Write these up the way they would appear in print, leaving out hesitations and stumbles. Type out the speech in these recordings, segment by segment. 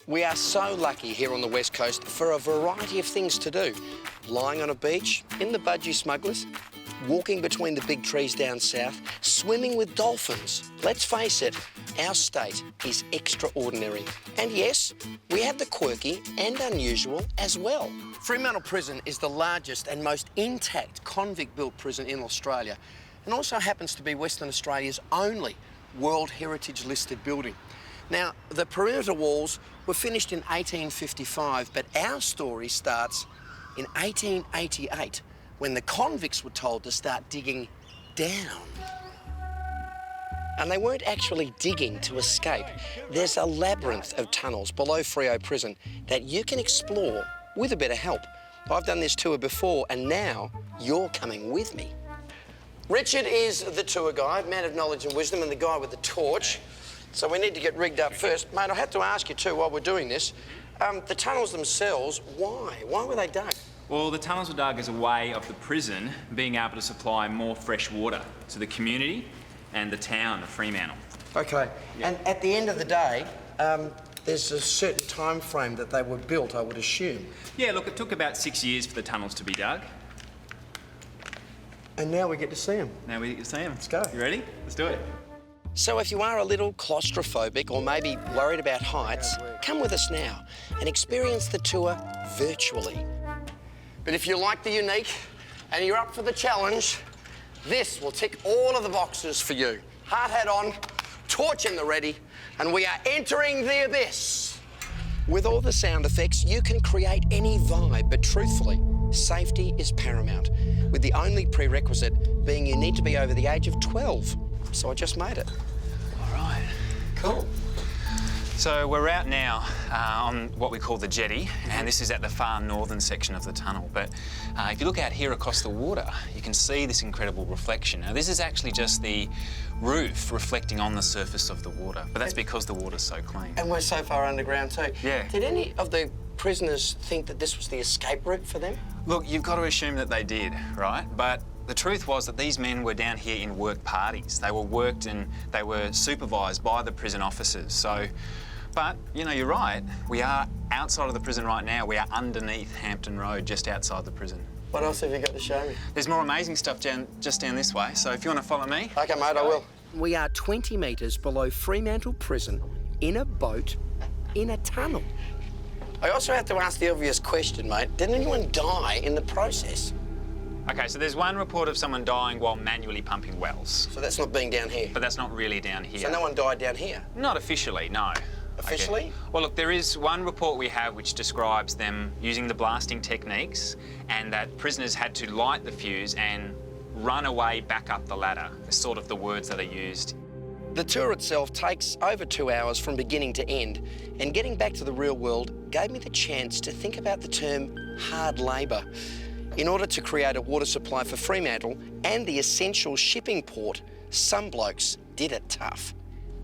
We are so lucky here on the West Coast for a variety of things to do. Lying on a beach, in the budgie smugglers, walking between the big trees down south, swimming with dolphins. Let's face it, our state is extraordinary. And yes, we have the quirky and unusual as well. Fremantle Prison is the largest and most intact convict-built prison in Australia, and also happens to be Western Australia's only World Heritage listed building. Now, the perimeter walls were finished in 1855, but our story starts in 1888, when the convicts were told to start digging down. And they weren't actually digging to escape. There's a labyrinth of tunnels below Freo Prison that you can explore with a bit of help. I've done this tour before, and now you're coming with me. Richard is the tour guide, man of knowledge and wisdom, and the guy with the torch. So we need to get rigged up first. Mate, I have to ask you too, while we're doing this, the tunnels themselves, why? Why were they dug? Well, the tunnels were dug as a way of the prison being able to supply more fresh water to the community and the town of Fremantle. OK. Yeah. And at the end of the day, there's a certain time frame that they were built, I would assume. Yeah, look, it took about 6 years for the tunnels to be dug. And now we get to see them. Now we get to see them. Let's go. You ready? Let's do it. So if you are a little claustrophobic or maybe worried about heights, come with us now and experience the tour virtually. But if you like the unique and you're up for the challenge, this will tick all of the boxes for you. Hard hat on, torch in the ready, and we are entering the abyss. With all the sound effects, you can create any vibe, but truthfully, safety is paramount, with the only prerequisite being you need to be over the age of 12. So I just made it. All right. Cool. So we're out now on what we call the jetty, and this is at the far northern section of the tunnel. But if you look out here across the water, you can see this incredible reflection. Now, this is actually just the roof reflecting on the surface of the water, but that's because the water's so clean. And we're so far underground too. Yeah. Did any of the prisoners think that this was the escape route for them? Look, you've got to assume that they did, right? But the truth was that these men were down here in work parties. They were worked and they were supervised by the prison officers. So, but, you know, you're right. We are outside of the prison right now. We are underneath Hampton Road, just outside the prison. What else have you got to show me? There's more amazing stuff just down this way, so if you want to follow me... OK, mate, I will. We are 20 metres below Fremantle Prison, in a boat, in a tunnel. I also have to ask the obvious question, mate. Did anyone die in the process? OK, so there's one report of someone dying while manually pumping wells. So that's not being down here? But that's not really down here. So no one died down here? Not officially, no. Officially? Okay. Well, look, there is one report we have which describes them using the blasting techniques, and that prisoners had to light the fuse and run away back up the ladder, is sort of the words that are used. The tour itself takes over 2 hours from beginning to end, and getting back to the real world gave me the chance to think about the term hard labour. In order to create a water supply for Fremantle and the essential shipping port, some blokes did it tough.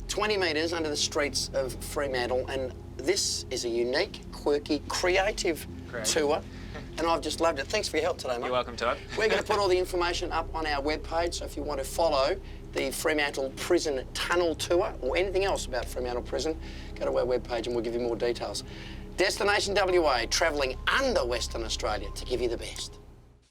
20 metres under the streets of Fremantle, and this is a unique, quirky, creative tour, and I've just loved it. Thanks for your help today, mate. You're welcome, Todd. We're going to put all the information up on our webpage, so if you want to follow the Fremantle Prison Tunnel Tour or anything else about Fremantle Prison, go to our webpage and we'll give you more details. Destination WA, travelling under Western Australia to give you the best.